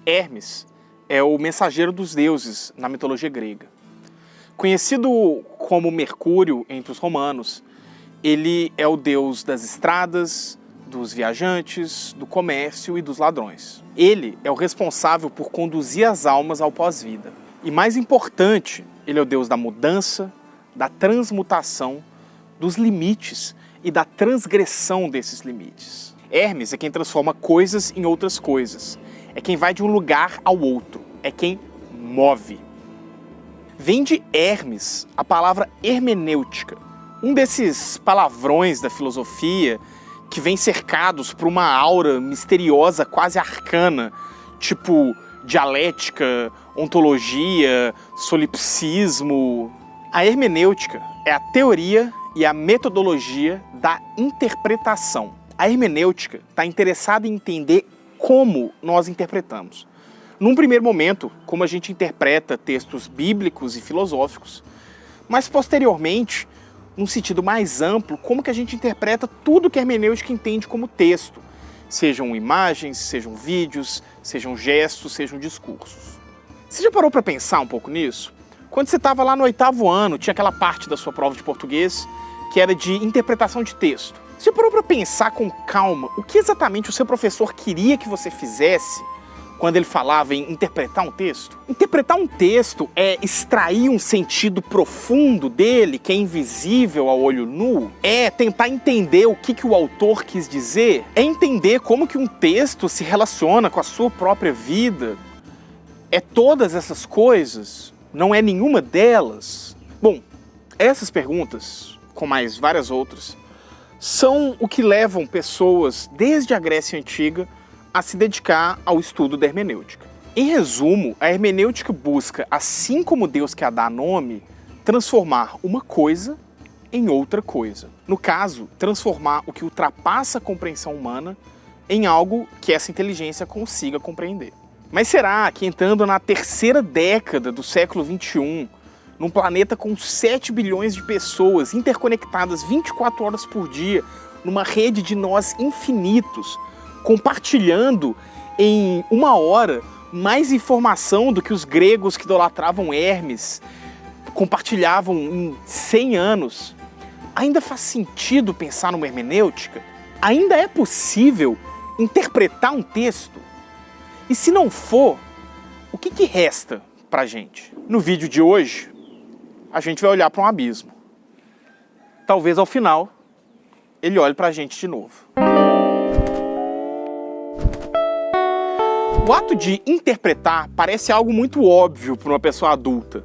Hermes é o mensageiro dos deuses na mitologia grega. Conhecido como Mercúrio entre os romanos, ele é o deus das estradas, dos viajantes, do comércio e dos ladrões. Ele é o responsável por conduzir as almas ao pós-vida. E mais importante, ele é o deus da mudança, da transmutação, dos limites e da transgressão desses limites. Hermes é quem transforma coisas em outras coisas. É quem vai de um lugar ao outro. É quem move. Vem de Hermes a palavra hermenêutica, um desses palavrões da filosofia que vem cercados por uma aura misteriosa, quase arcana, tipo dialética, ontologia, solipsismo. A hermenêutica é a teoria e a metodologia da interpretação. A hermenêutica está interessada em entender como nós interpretamos. Num primeiro momento, como a gente interpreta textos bíblicos e filosóficos, mas posteriormente, num sentido mais amplo, como que a gente interpreta tudo que a hermenêutica entende como texto, sejam imagens, sejam vídeos, sejam gestos, sejam discursos. Você já parou para pensar um pouco nisso? Quando você estava lá no 8º ano, tinha aquela parte da sua prova de português que era de interpretação de texto. Você já parou para pensar com calma o que exatamente o seu professor queria que você fizesse quando ele falava em interpretar um texto? Interpretar um texto é extrair um sentido profundo dele, que é invisível ao olho nu? É tentar entender o que o autor quis dizer? É entender como que um texto se relaciona com a sua própria vida? É todas essas coisas? Não é nenhuma delas? Bom, essas perguntas, com mais várias outras, são o que levam pessoas desde a Grécia Antiga a se dedicar ao estudo da hermenêutica. Em resumo, a hermenêutica busca, assim como Deus quer dar nome, transformar uma coisa em outra coisa. No caso, transformar o que ultrapassa a compreensão humana em algo que essa inteligência consiga compreender. Mas será que entrando na terceira década do século XXI, num planeta com 7 bilhões de pessoas interconectadas 24 horas por dia, numa rede de nós infinitos, compartilhando em 1 hora mais informação do que os gregos que idolatravam Hermes compartilhavam em 100 anos, ainda faz sentido pensar numa hermenêutica? Ainda é possível interpretar um texto? E se não for, o que resta pra gente? No vídeo de hoje, a gente vai olhar para um abismo. Talvez ao final, ele olhe pra gente de novo. O ato de interpretar parece algo muito óbvio para uma pessoa adulta.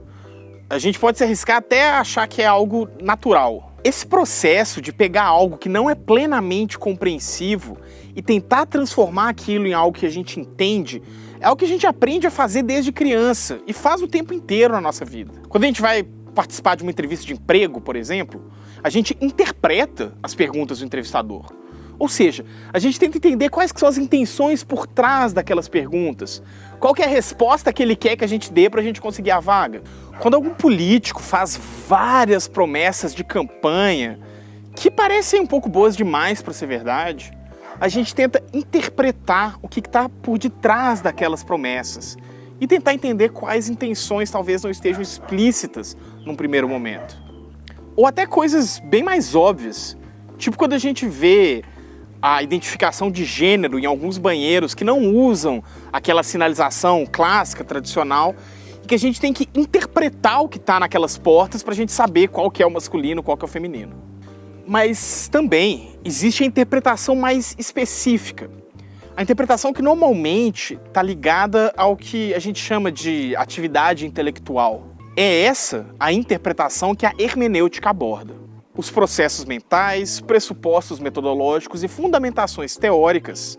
A gente pode se arriscar até a achar que é algo natural. Esse processo de pegar algo que não é plenamente compreensivo e tentar transformar aquilo em algo que a gente entende é algo que a gente aprende a fazer desde criança e faz o tempo inteiro na nossa vida. Quando a gente vai participar de uma entrevista de emprego, por exemplo, a gente interpreta as perguntas do entrevistador. Ou seja, a gente tenta entender quais que são as intenções por trás daquelas perguntas. Qual que é a resposta que ele quer que a gente dê para a gente conseguir a vaga. Quando algum político faz várias promessas de campanha, que parecem um pouco boas demais para ser verdade, a gente tenta interpretar o que está por detrás daquelas promessas e tentar entender quais intenções talvez não estejam explícitas num primeiro momento. Ou até coisas bem mais óbvias, tipo quando a gente vê a identificação de gênero em alguns banheiros que não usam aquela sinalização clássica, tradicional, e que a gente tem que interpretar o que está naquelas portas para a gente saber qual que é o masculino, qual que é o feminino. Mas também existe a interpretação mais específica. A interpretação que normalmente está ligada ao que a gente chama de atividade intelectual. É essa a interpretação que a hermenêutica aborda. Os processos mentais, pressupostos metodológicos e fundamentações teóricas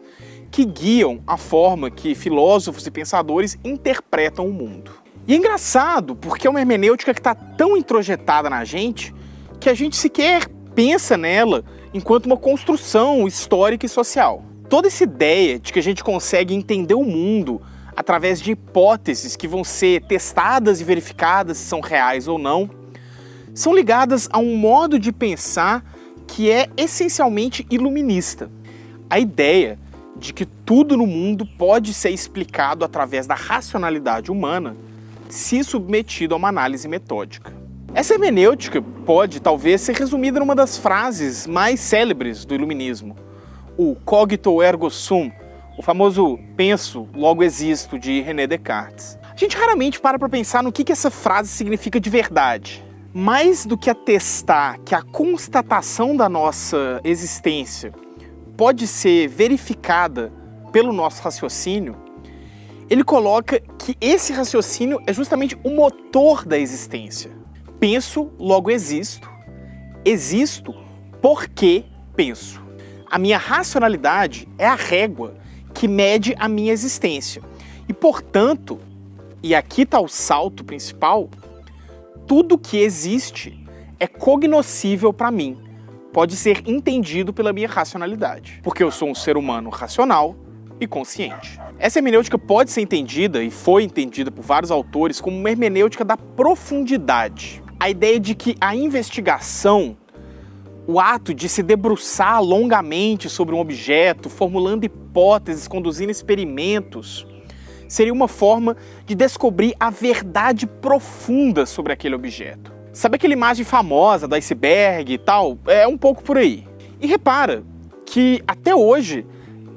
que guiam a forma que filósofos e pensadores interpretam o mundo. E é engraçado, porque é uma hermenêutica que está tão introjetada na gente que a gente sequer pensa nela enquanto uma construção histórica e social. Toda essa ideia de que a gente consegue entender o mundo através de hipóteses que vão ser testadas e verificadas se são reais ou não, são ligadas a um modo de pensar que é essencialmente iluminista. A ideia de que tudo no mundo pode ser explicado através da racionalidade humana se submetido a uma análise metódica. Essa hermenêutica pode, talvez, ser resumida numa das frases mais célebres do iluminismo, o cogito ergo sum, o famoso penso, logo existo, de René Descartes. A gente raramente para pensar no que essa frase significa de verdade. Mais do que atestar que a constatação da nossa existência pode ser verificada pelo nosso raciocínio, ele coloca que esse raciocínio é justamente o motor da existência. Penso, logo existo. Existo porque penso. A minha racionalidade é a régua que mede a minha existência. E, portanto, e aqui está o salto principal, tudo que existe é cognoscível para mim. Pode ser entendido pela minha racionalidade. Porque eu sou um ser humano racional e consciente. Essa hermenêutica pode ser entendida, e foi entendida por vários autores, como uma hermenêutica da profundidade. A ideia de que a investigação, o ato de se debruçar longamente sobre um objeto, formulando hipóteses, conduzindo experimentos, seria uma forma de descobrir a verdade profunda sobre aquele objeto. Sabe aquela imagem famosa do iceberg e tal? É um pouco por aí. E repara que até hoje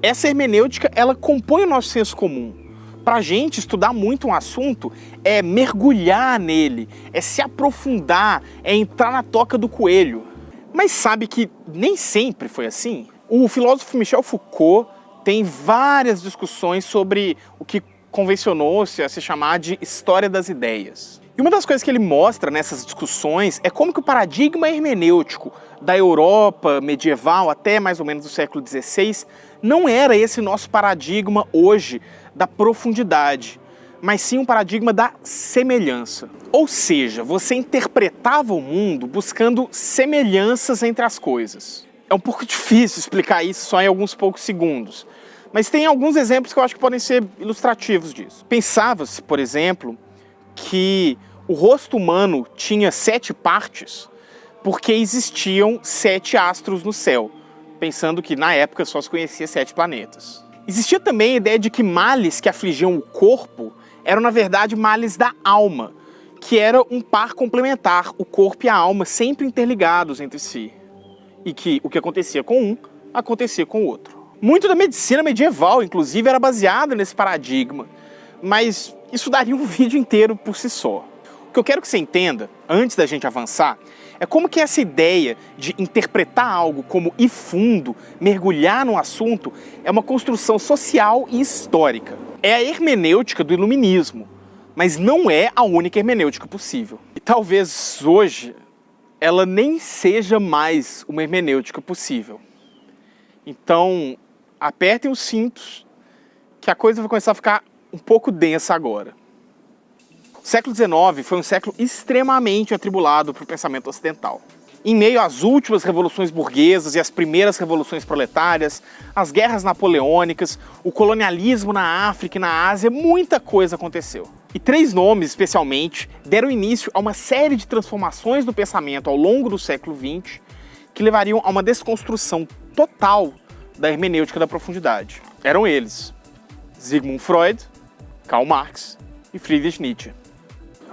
essa hermenêutica ela compõe o nosso senso comum. Para a gente estudar muito um assunto é mergulhar nele, é se aprofundar, é entrar na toca do coelho. Mas sabe que nem sempre foi assim? O filósofo Michel Foucault tem várias discussões sobre o que convencionou-se a se chamar de história das ideias. E uma das coisas que ele mostra nessas discussões é como que o paradigma hermenêutico da Europa medieval até mais ou menos o século XVI não era esse nosso paradigma hoje da profundidade, mas sim um paradigma da semelhança. Ou seja, você interpretava o mundo buscando semelhanças entre as coisas. É um pouco difícil explicar isso só em alguns poucos segundos, mas tem alguns exemplos que eu acho que podem ser ilustrativos disso. Pensava-se, por exemplo, que o rosto humano tinha 7 partes porque existiam 7 astros no céu, pensando que na época só se conhecia 7 planetas. Existia também a ideia de que males que afligiam o corpo eram, na verdade, males da alma, que era um par complementar, o corpo e a alma sempre interligados entre si, e que o que acontecia com um, acontecia com o outro. Muito da medicina medieval, inclusive, era baseada nesse paradigma, mas isso daria um vídeo inteiro por si só. O que eu quero que você entenda, antes da gente avançar, é como que essa ideia de interpretar algo como ir fundo, mergulhar no assunto, é uma construção social e histórica. É a hermenêutica do iluminismo, mas não é a única hermenêutica possível. E talvez hoje ela nem seja mais uma hermenêutica possível. Então, apertem os cintos, que a coisa vai começar a ficar um pouco densa agora. O século XIX foi um século extremamente atribulado para o pensamento ocidental. Em meio às últimas revoluções burguesas e às primeiras revoluções proletárias, as guerras napoleônicas, o colonialismo na África e na Ásia, muita coisa aconteceu. E 3 nomes, especialmente, deram início a uma série de transformações do pensamento ao longo do século XX que levariam a uma desconstrução total da hermenêutica da profundidade. Eram eles: Sigmund Freud, Karl Marx e Friedrich Nietzsche.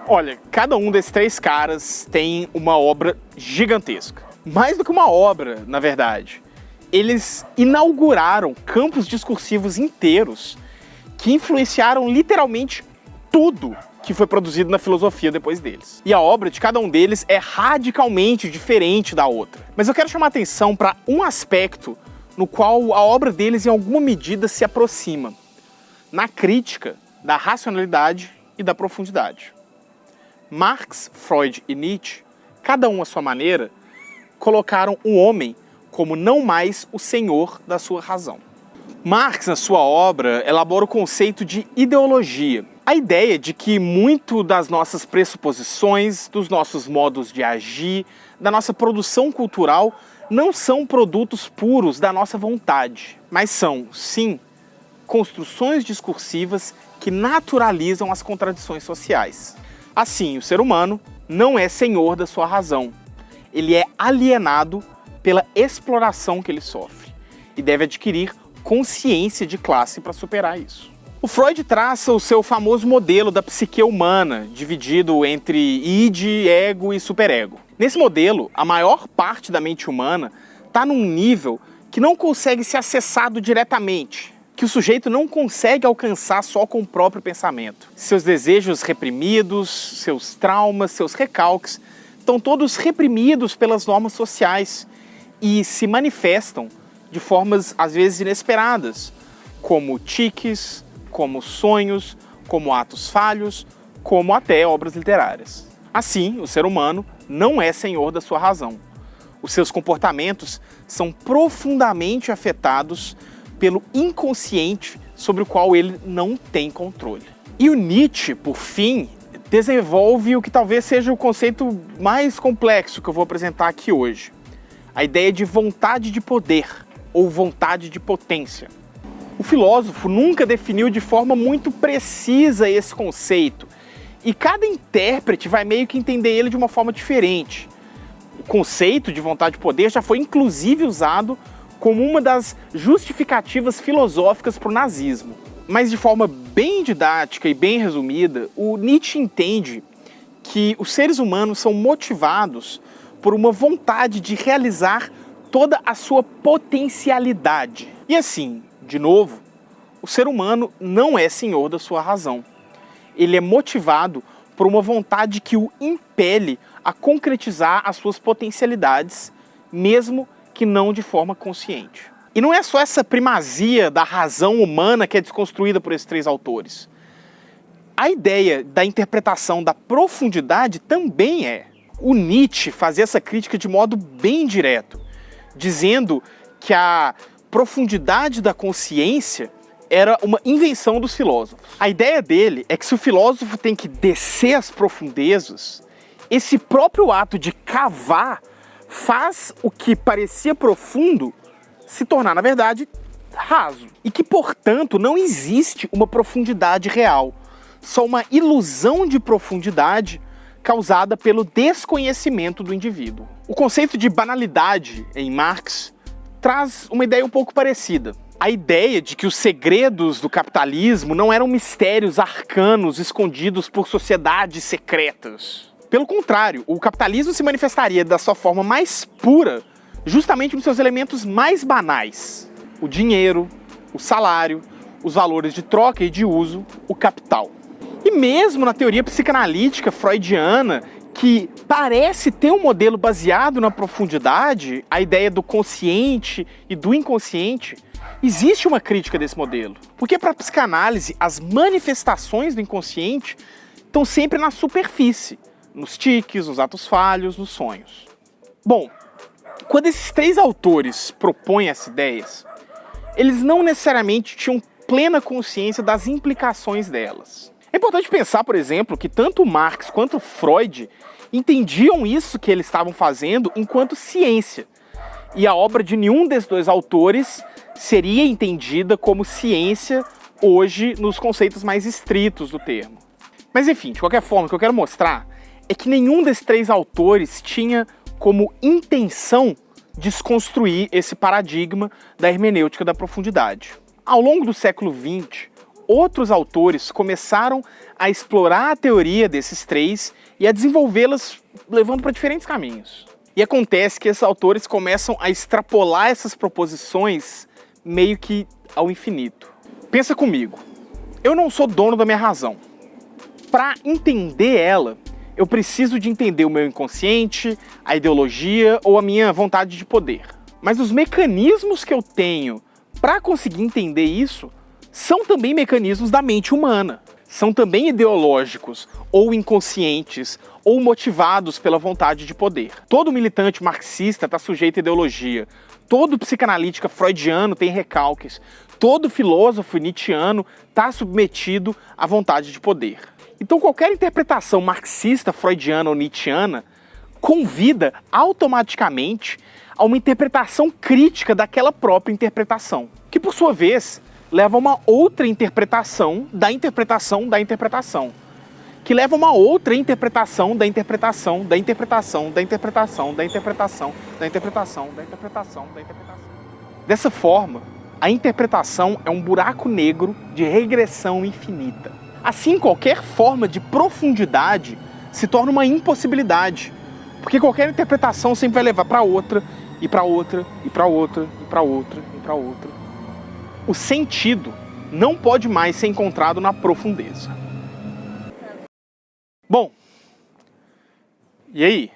Olha, cada um desses 3 caras tem uma obra gigantesca. Mais do que uma obra, na verdade. Eles inauguraram campos discursivos inteiros que influenciaram literalmente tudo que foi produzido na filosofia depois deles. E a obra de cada um deles é radicalmente diferente da outra. Mas eu quero chamar a atenção para um aspecto no qual a obra deles em alguma medida se aproxima, na crítica da racionalidade e da profundidade. Marx, Freud e Nietzsche, cada um à sua maneira, colocaram o homem como não mais o senhor da sua razão. Marx, na sua obra, elabora o conceito de ideologia. A ideia de que muito das nossas pressuposições, dos nossos modos de agir, da nossa produção cultural, não são produtos puros da nossa vontade, mas são, sim, construções discursivas que naturalizam as contradições sociais. Assim, o ser humano não é senhor da sua razão. Ele é alienado pela exploração que ele sofre e deve adquirir consciência de classe para superar isso. O Freud traça o seu famoso modelo da psique humana, dividido entre id, ego e superego. Nesse modelo, a maior parte da mente humana está num nível que não consegue ser acessado diretamente, que o sujeito não consegue alcançar só com o próprio pensamento. Seus desejos reprimidos, seus traumas, seus recalques, estão todos reprimidos pelas normas sociais e se manifestam de formas, às vezes, inesperadas, como tiques, como sonhos, como atos falhos, como até obras literárias. Assim, o ser humano não é senhor da sua razão. Os seus comportamentos são profundamente afetados pelo inconsciente sobre o qual ele não tem controle. E o Nietzsche, por fim, desenvolve o que talvez seja o conceito mais complexo que eu vou apresentar aqui hoje. A ideia de vontade de poder, ou vontade de potência. O filósofo nunca definiu de forma muito precisa esse conceito, e cada intérprete vai meio que entender ele de uma forma diferente. O conceito de vontade de poder já foi inclusive usado como uma das justificativas filosóficas para o nazismo. Mas de forma bem didática e bem resumida, o Nietzsche entende que os seres humanos são motivados por uma vontade de realizar toda a sua potencialidade. E assim, de novo, o ser humano não é senhor da sua razão. Ele é motivado por uma vontade que o impele a concretizar as suas potencialidades, mesmo que não de forma consciente. E não é só essa primazia da razão humana que é desconstruída por esses três autores. A ideia da interpretação da profundidade também é. O Nietzsche fazia essa crítica de modo bem direto, dizendo que a profundidade da consciência era uma invenção dos filósofos. A ideia dele é que se o filósofo tem que descer as profundezas, esse próprio ato de cavar faz o que parecia profundo se tornar, na verdade, raso. E que, portanto, não existe uma profundidade real, só uma ilusão de profundidade causada pelo desconhecimento do indivíduo. O conceito de banalidade, em Marx, traz uma ideia um pouco parecida. A ideia de que os segredos do capitalismo não eram mistérios arcanos escondidos por sociedades secretas. Pelo contrário, o capitalismo se manifestaria da sua forma mais pura justamente nos seus elementos mais banais. O dinheiro, o salário, os valores de troca e de uso, o capital. E mesmo na teoria psicanalítica freudiana, que parece ter um modelo baseado na profundidade, a ideia do consciente e do inconsciente, existe uma crítica desse modelo. Porque para a psicanálise, as manifestações do inconsciente estão sempre na superfície, nos tiques, nos atos falhos, nos sonhos. Bom, quando esses três autores propõem essas ideias, eles não necessariamente tinham plena consciência das implicações delas. É importante pensar, por exemplo, que tanto Marx quanto Freud entendiam isso que eles estavam fazendo enquanto ciência. E a obra de nenhum desses dois autores seria entendida como ciência hoje nos conceitos mais estritos do termo. Mas enfim, de qualquer forma, o que eu quero mostrar é que nenhum desses três autores tinha como intenção desconstruir esse paradigma da hermenêutica da profundidade. Ao longo do século XX, outros autores começaram a explorar a teoria desses três e a desenvolvê-las levando para diferentes caminhos. E acontece que esses autores começam a extrapolar essas proposições meio que ao infinito. Pensa comigo, eu não sou dono da minha razão. Para entender ela, eu preciso de entender o meu inconsciente, a ideologia ou a minha vontade de poder. Mas os mecanismos que eu tenho para conseguir entender isso são também mecanismos da mente humana. São também ideológicos, ou inconscientes, ou motivados pela vontade de poder. Todo militante marxista está sujeito à ideologia. Todo psicanalítico freudiano tem recalques. Todo filósofo nietzschiano está submetido à vontade de poder. Então qualquer interpretação marxista, freudiana ou nietzschiana convida automaticamente a uma interpretação crítica daquela própria interpretação, que por sua vez leva a uma outra interpretação da interpretação da interpretação, que leva a uma outra interpretação da interpretação da interpretação da interpretação da interpretação da interpretação da interpretação da interpretação. Dessa forma, A interpretação é um buraco negro de regressão infinita. Assim, qualquer forma de profundidade se torna uma impossibilidade, porque qualquer interpretação sempre vai levar para outra, e para outra, e para outra, e para outra, e para outra. O sentido não pode mais ser encontrado na profundeza. Bom, e aí?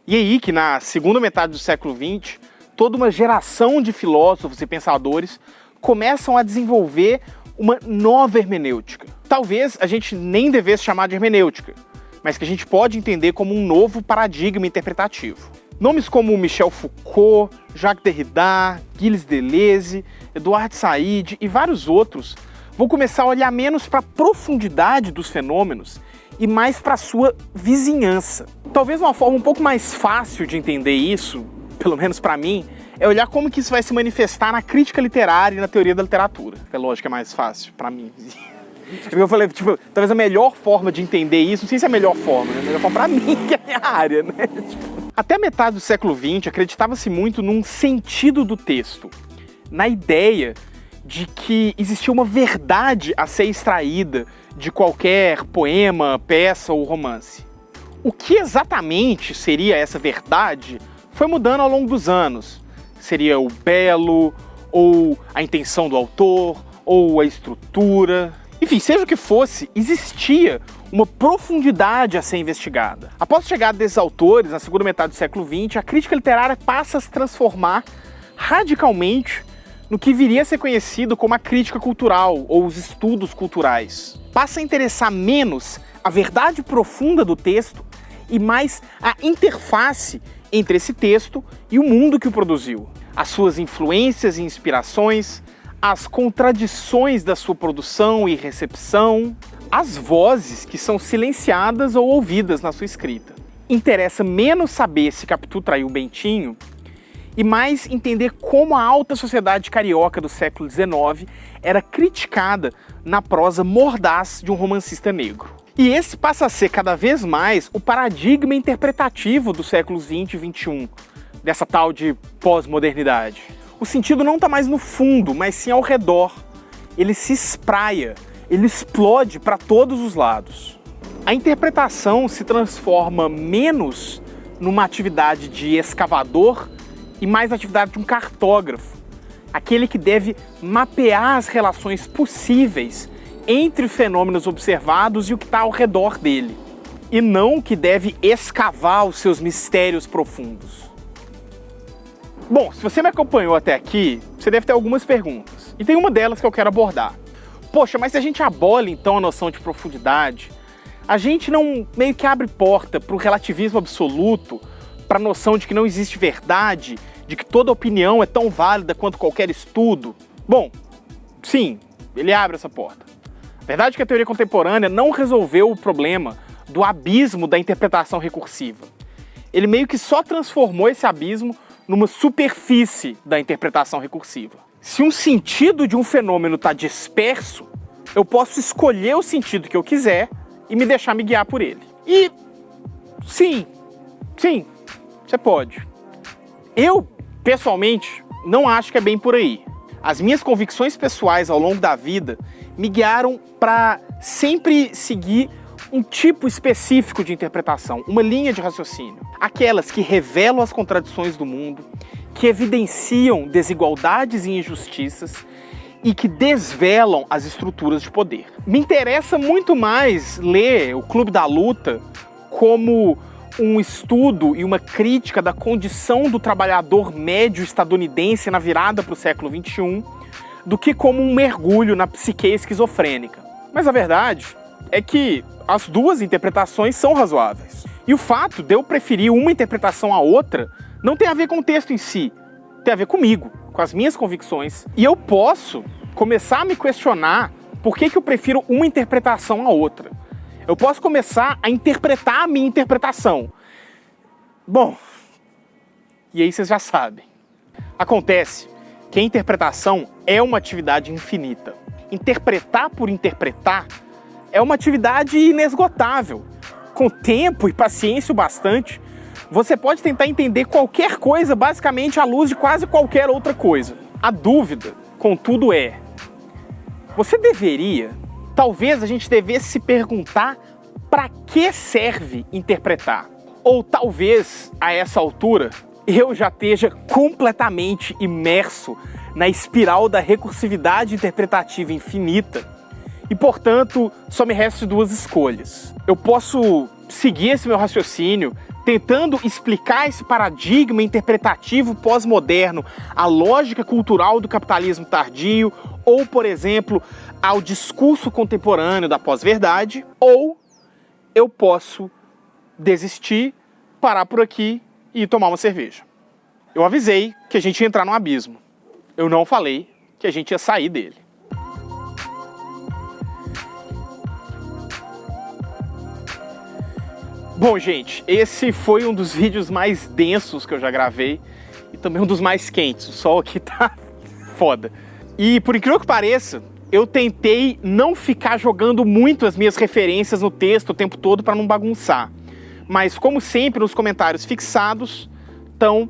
E aí que na segunda metade do século XX, toda uma geração de filósofos e pensadores começam a desenvolver uma nova hermenêutica. Talvez a gente nem devesse chamar de hermenêutica, mas que a gente pode entender como um novo paradigma interpretativo. Nomes como Michel Foucault, Jacques Derrida, Gilles Deleuze, Edouard Said e vários outros vão começar a olhar menos para a profundidade dos fenômenos e mais para a sua vizinhança. Talvez uma forma um pouco mais fácil de entender isso, pelo menos para mim, é olhar como que isso vai se manifestar na crítica literária e na teoria da literatura. É lógico que é mais fácil para mim. Eu falei, tipo, talvez a melhor forma de entender isso, não sei se é a melhor forma, né? A melhor forma pra mim, que é a minha área, né? Até a metade do século XX, acreditava-se muito num sentido do texto, na ideia de que existia uma verdade a ser extraída de qualquer poema, peça ou romance. O que exatamente seria essa verdade foi mudando ao longo dos anos. Seria o belo, ou a intenção do autor, ou a estrutura. Enfim, seja o que fosse, existia uma profundidade a ser investigada. Após a chegada desses autores, na segunda metade do século XX, a crítica literária passa a se transformar radicalmente no que viria a ser conhecido como a crítica cultural ou os estudos culturais. Passa a interessar menos a verdade profunda do texto e mais a interface entre esse texto e o mundo que o produziu. As suas influências e inspirações, as contradições da sua produção e recepção, as vozes que são silenciadas ou ouvidas na sua escrita. Interessa menos saber se Capitu traiu Bentinho e mais entender como a alta sociedade carioca do século XIX era criticada na prosa mordaz de um romancista negro. E esse passa a ser cada vez mais o paradigma interpretativo dos séculos XX e XXI, dessa tal de pós-modernidade. O sentido não está mais no fundo, mas sim ao redor. Ele se espraia, ele explode para todos os lados. A interpretação se transforma menos numa atividade de escavador e mais na atividade de um cartógrafo, aquele que deve mapear as relações possíveis entre os fenômenos observados e o que está ao redor dele, e não o que deve escavar os seus mistérios profundos. Bom, se você me acompanhou até aqui, você deve ter algumas perguntas, e tem uma delas que eu quero abordar. Poxa, mas se a gente abole então a noção de profundidade, a gente não meio que abre porta para o relativismo absoluto, para a noção de que não existe verdade, de que toda opinião é tão válida quanto qualquer estudo? Bom, sim, ele abre essa porta. A verdade é que a teoria contemporânea não resolveu o problema do abismo da interpretação recursiva. Ele meio que só transformou esse abismo numa superfície da interpretação recursiva. Se um sentido de um fenômeno está disperso, eu posso escolher o sentido que eu quiser e me deixar me guiar por ele. E sim, você pode. Eu, pessoalmente, não acho que é bem por aí. As minhas convicções pessoais ao longo da vida me guiaram para sempre seguir um tipo específico de interpretação, uma linha de raciocínio. Aquelas que revelam as contradições do mundo, que evidenciam desigualdades e injustiças e que desvelam as estruturas de poder. Me interessa muito mais ler o Clube da Luta como um estudo e uma crítica da condição do trabalhador médio estadunidense na virada para o século XXI do que como um mergulho na psique esquizofrênica. Mas a verdade é que as duas interpretações são razoáveis. E o fato de eu preferir uma interpretação à outra não tem a ver com o texto em si, tem a ver comigo, com as minhas convicções. E eu posso começar a me questionar por que eu prefiro uma interpretação à outra. Eu posso começar a interpretar a minha interpretação. Bom, e aí vocês já sabem. Acontece que a interpretação é uma atividade infinita. Interpretar por interpretar é uma atividade inesgotável. Com tempo e paciência o bastante, você pode tentar entender qualquer coisa basicamente à luz de quase qualquer outra coisa. A dúvida, contudo, é: você deveria? Talvez a gente devesse se perguntar para que serve interpretar. Ou talvez, a essa altura, eu já esteja completamente imerso na espiral da recursividade interpretativa infinita e, portanto, só me restam duas escolhas. Eu posso seguir esse meu raciocínio tentando explicar esse paradigma interpretativo pós-moderno à lógica cultural do capitalismo tardio ou, por exemplo, ao discurso contemporâneo da pós-verdade, ou eu posso desistir, parar por aqui e tomar uma cerveja. Eu avisei que a gente ia entrar num abismo. Eu não falei que a gente ia sair dele. Bom, gente, esse foi um dos vídeos mais densos que eu já gravei e também um dos mais quentes. O sol aqui tá foda. E por incrível que pareça, eu tentei não ficar jogando muito as minhas referências no texto o tempo todo para não bagunçar. Mas, como sempre, nos comentários fixados estão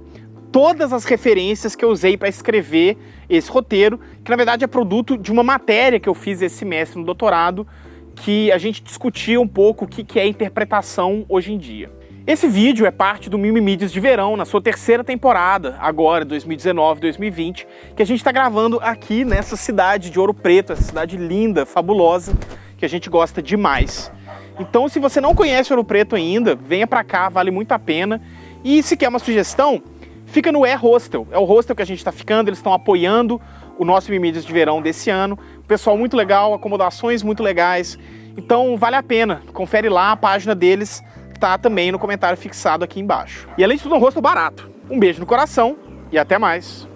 todas as referências que eu usei para escrever esse roteiro, que na verdade é produto de uma matéria que eu fiz esse semestre no doutorado, que a gente discutia um pouco o que é interpretação hoje em dia. Esse vídeo é parte do Mimimídias de Verão, na sua terceira temporada, agora, 2019-2020, que a gente está gravando aqui nessa cidade de Ouro Preto, essa cidade linda, fabulosa, que a gente gosta demais. Então, se você não conhece Ouro Preto ainda, venha pra cá, vale muito a pena. E se quer uma sugestão, fica no Hostel. É o hostel que a gente está ficando, eles estão apoiando o nosso Mimimídias de Verão desse ano. Pessoal muito legal, acomodações muito legais. Então, vale a pena. Confere lá, a página deles tá também no comentário fixado aqui embaixo. E além de tudo, um hostel barato. Um beijo no coração e até mais.